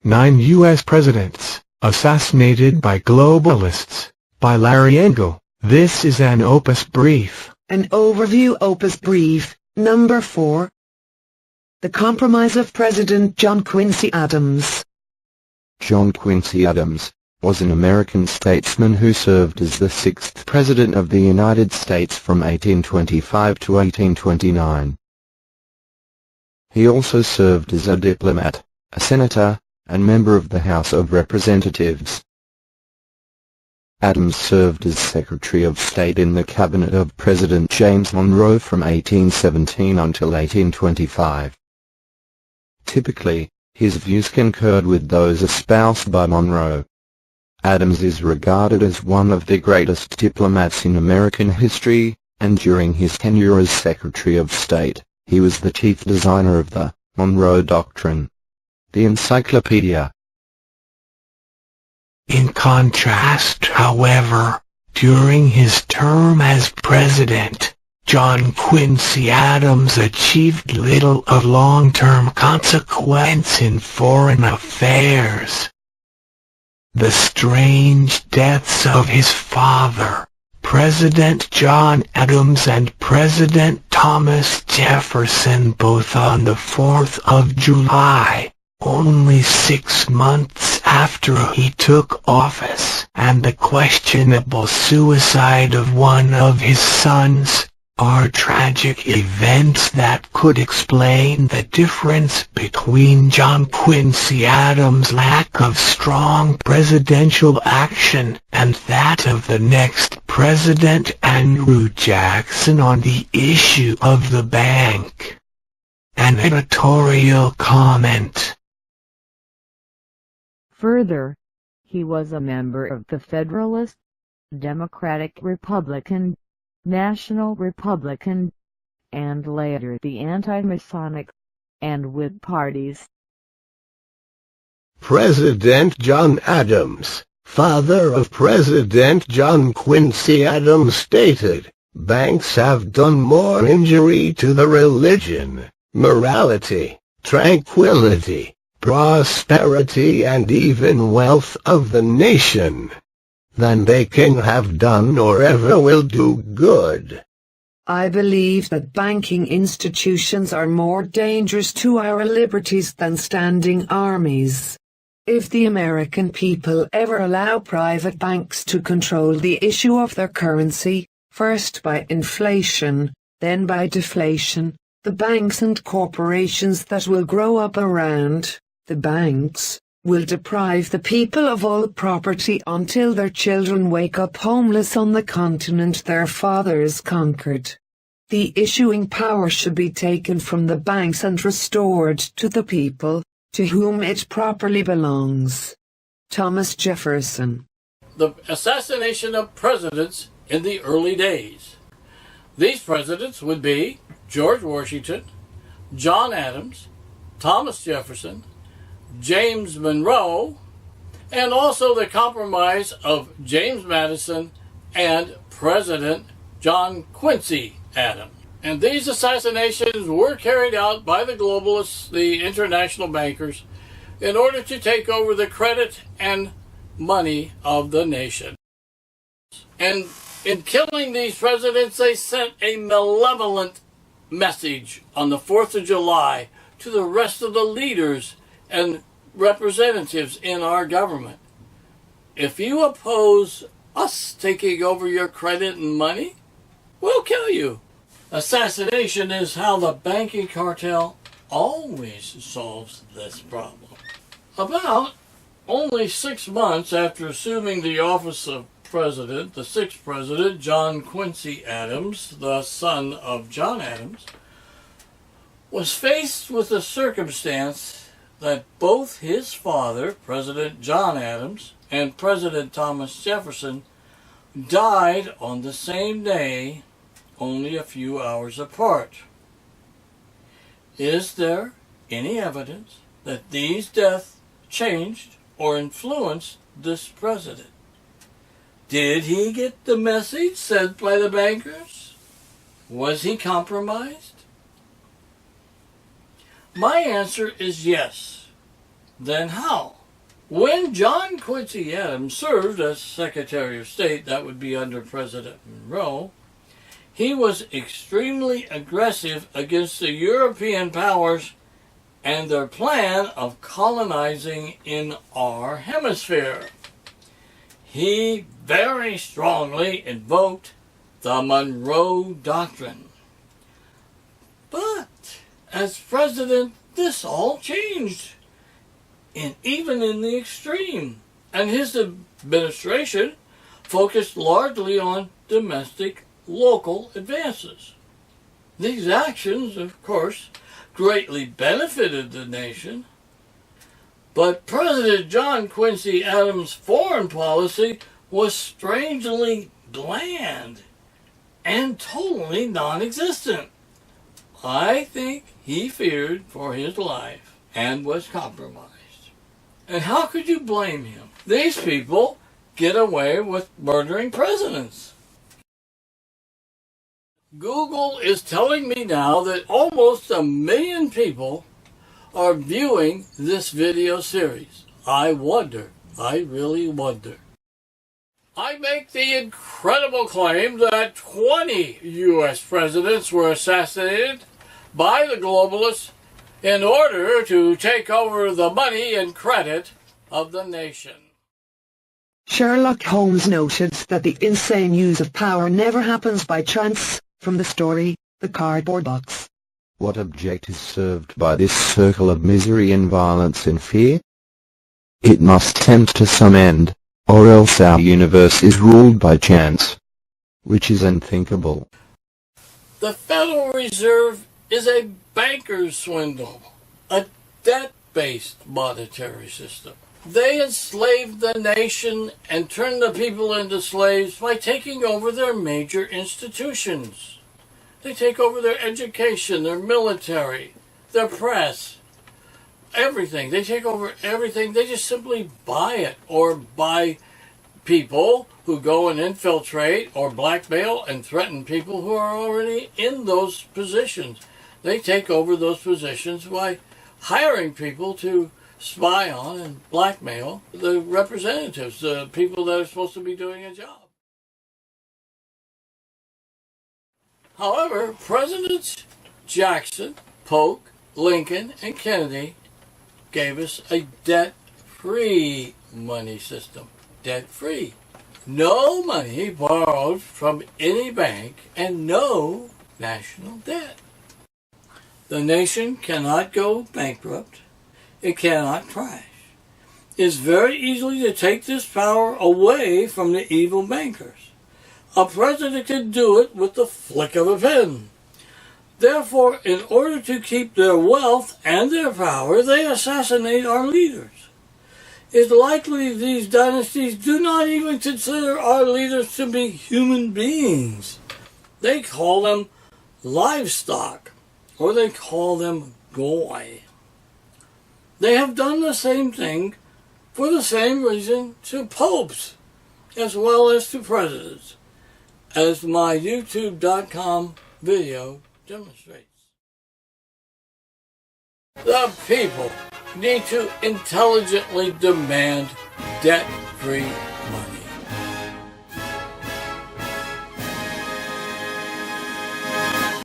9 U.S. Presidents, Assassinated by Globalists, by Larry Engel. This is an opus brief. An overview opus brief, number 4. The Compromise of President John Quincy Adams. John Quincy Adams was an American statesman who served as the 6th President of the United States from 1825 to 1829. He also served as a diplomat, a senator, and member of the House of Representatives. Adams served as Secretary of State in the cabinet of President James Monroe from 1817 until 1825. Typically, his views concurred with those espoused by Monroe. Adams is regarded as one of the greatest diplomats in American history, and during his tenure as Secretary of State, he was the chief designer of the Monroe Doctrine. The Encyclopedia. In contrast, however, during his term as president, John Quincy Adams achieved little of long-term consequence in foreign affairs. The strange deaths of his father, President John Adams, and President Thomas Jefferson, both on the 4th of July, only 6 months after he took office, and the questionable suicide of one of his sons, are tragic events that could explain the difference between John Quincy Adams' lack of strong presidential action and that of the next president, Andrew Jackson, on the issue of the bank. An editorial comment. Further, he was a member of the Federalist, Democratic Republican, National Republican, and later the anti-Masonic and Whig parties. President John Adams, father of President John Quincy Adams, stated, "Banks have done more injury to the religion, morality, tranquility, prosperity, and even wealth of the nation than they can have done or ever will do good." I believe that banking institutions are more dangerous to our liberties than standing armies. If the American people ever allow private banks to control the issue of their currency, first by inflation, then by deflation, the banks and corporations that will grow up around the banks will deprive the people of all property until their children wake up homeless on the continent their fathers conquered. The issuing power should be taken from the banks and restored to the people, to whom it properly belongs. Thomas Jefferson. The assassination of presidents in the early days. These presidents would be George Washington, John Adams, Thomas Jefferson, James Monroe, and also the compromise of James Madison and President John Quincy Adams. And these assassinations were carried out by the globalists, the international bankers, in order to take over the credit and money of the nation. And in killing these presidents, they sent a malevolent message on the 4th of July to the rest of the leaders and representatives in our government. If you oppose us taking over your credit and money, we'll kill you. Assassination is how the banking cartel always solves this problem. About only 6 months after assuming the office of president, the 6th president, John Quincy Adams, the son of John Adams, was faced with the circumstance that both his father, President John Adams, and President Thomas Jefferson died on the same day, only a few hours apart. Is there any evidence that these deaths changed or influenced this president? Did he get the message sent by the bankers? Was he compromised? My answer is yes. Then how? When John Quincy Adams served as Secretary of State, that would be under President Monroe, he was extremely aggressive against the European powers and their plan of colonizing in our hemisphere. He very strongly invoked the Monroe Doctrine. But as president, this all changed, and even in the extreme. And his administration focused largely on domestic, local advances. These actions, of course, greatly benefited the nation, but President John Quincy Adams' foreign policy was strangely bland and totally non-existent. I think he feared for his life and was compromised. And how could you blame him? These people get away with murdering presidents. Google is telling me now that almost 1 million people are viewing this video series. I really wonder. I make the incredible claim that 20 U.S. presidents were assassinated by the globalists in order to take over the money and credit of the nation. Sherlock Holmes noted that the insane use of power never happens by chance. From the story, The Cardboard Box. What object is served by this circle of misery and violence and fear? It must tend to some end, or else our universe is ruled by chance, which is unthinkable. The Federal Reserve is a banker's swindle, a debt-based monetary system. They enslaved the nation and turned the people into slaves by taking over their major institutions. They take over their education, their military, their press, everything. They take over everything. They just simply buy it, or buy people who go and infiltrate or blackmail and threaten people who are already in those positions. They take over those positions by hiring people to spy on and blackmail the representatives, the people that are supposed to be doing a job. However, Presidents Jackson, Polk, Lincoln, and Kennedy gave us a debt-free money system. Debt-free. No money borrowed from any bank and no national debt. The nation cannot go bankrupt. It cannot crash. It's very easy to take this power away from the evil bankers. A president can do it with the flick of a pen. Therefore, in order to keep their wealth and their power, they assassinate our leaders. It's likely these dynasties do not even consider our leaders to be human beings. They call them livestock, or they call them goy. They have done the same thing for the same reason to popes, as well as to presidents, as my YouTube.com video demonstrates. The people need to intelligently demand debt-free money.